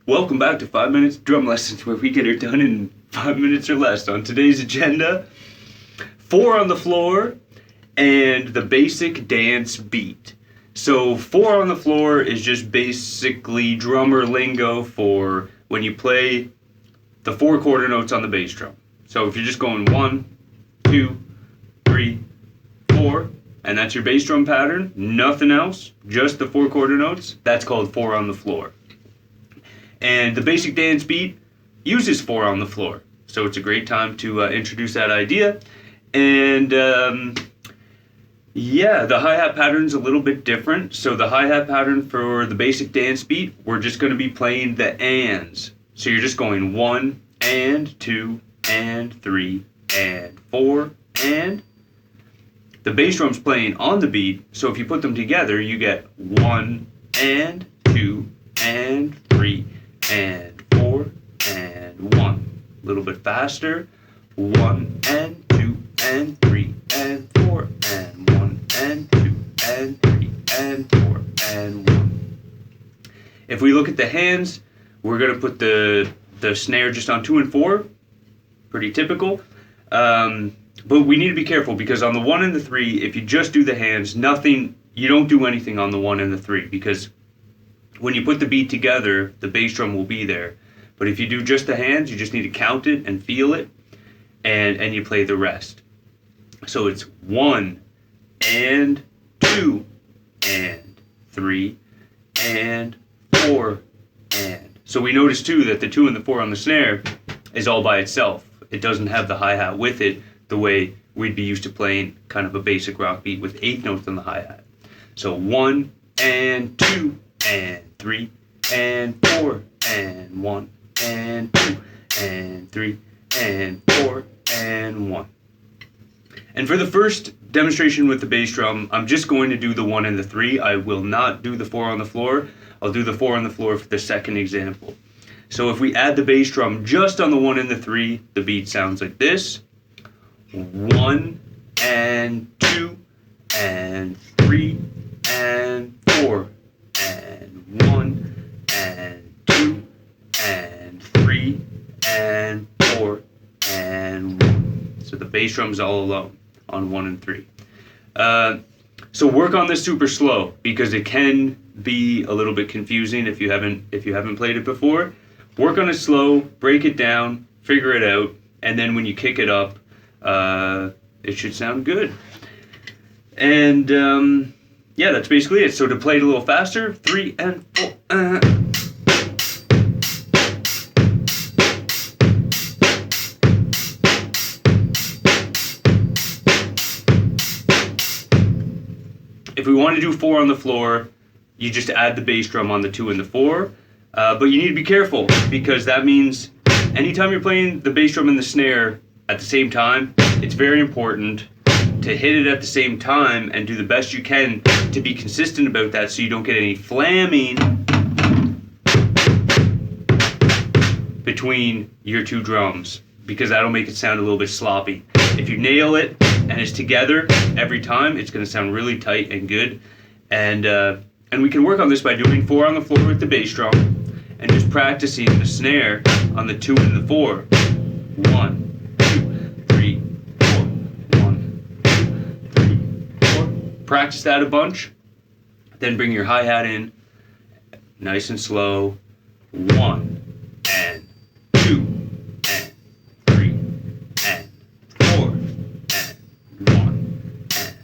Welcome back to 5 Minutes Drum Lessons, where we get it done in 5 minutes or less. On today's agenda, 4 on the floor and the basic dance beat. So 4 on the floor is just basically drummer lingo for when you play the 4 quarter notes on the bass drum. So if you're just going 1, 2, 3, 4, and that's your bass drum pattern, nothing else, just the 4 quarter notes, that's called 4 on the floor. And the basic dance beat uses 4 on the floor. So it's a great time to introduce that idea. And the hi-hat pattern's a little bit different. So the hi-hat pattern for the basic dance beat, we're just going to be playing the ands. So you're just going 1 and 2 and 3 and 4 and. The bass drum's playing on the beat, so if you put them together, you get 1 and 2 and 3 and 4 and 1. A little bit faster. 1 and 2 and 3 and 4 and 1 and 2 and 3 and 4 and 1. If we look at the hands, we're going to put the snare just on 2 and 4. Pretty typical. But we need to be careful because on the 1 and the 3, if you just do the hands, you don't do anything on the 1 and the 3 because when you put the beat together, the bass drum will be there. But if you do just the hands, you just need to count it and feel it, and you play the rest. So it's 1 and 2 and 3 and 4 and. So we notice too that the 2 and the 4 on the snare is all by itself. It doesn't have the hi-hat with it the way we'd be used to playing kind of a basic rock beat with 8 notes on the hi-hat. So 1 and 2 and 3 and 4 and 1 and 2 and 3 and 4 and 1. And for the first demonstration with the bass drum, I'm just going to do the 1 and the 3. I will not do the 4 on the floor. I'll do the 4 on the floor for the second example. So if we add the bass drum just on the 1 and the 3, the beat sounds like this. 1 and 2 and 3 and 4 and 1 and 2 and 3 and 4 and 1. So the bass drum's all alone on 1 and 3. So work on this super slow because it can be a little bit confusing if you haven't played it before. Work on it slow, break it down, figure it out, and then when you kick it up, it should sound good. And that's basically it. So to play it a little faster, 3 and 4. If we want to do 4 on the floor, you just add the bass drum on the 2 and the 4. But you need to be careful because that means anytime you're playing the bass drum and the snare at the same time, it's very important to hit it at the same time and do the best you can to be consistent about that so you don't get any flamming between your 2 drums because that'll make it sound a little bit sloppy. If you nail it and it's together every time, it's going to sound really tight and good. And we can work on this by doing 4 on the floor with the bass drum and just practicing the snare on the 2 and the 4. 1, 2, 3, 4. 1, 2, 3, 4. Practice that a bunch. Then bring your hi-hat in, nice and slow. 1 and 2 and 3 and 4 and 1 and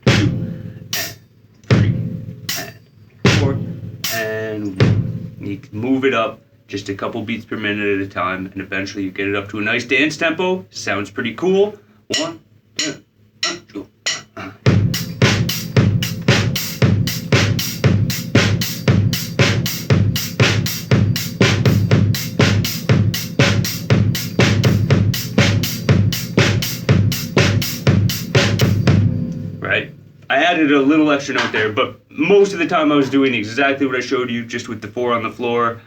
2 and 3 and 4 and 1. You can move it up just a couple beats per minute at a time, and eventually you get it up to a nice dance tempo. Sounds pretty cool. 1, 2, 2. Right? I added a little extra note there, but most of the time I was doing exactly what I showed you, just with the 4 on the floor.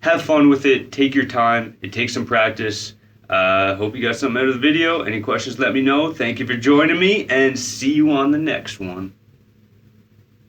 Have fun with it. Take your time. It takes some practice. Hope you got something out of the video. Any questions, let me know. Thank you for joining me, and see you on the next one.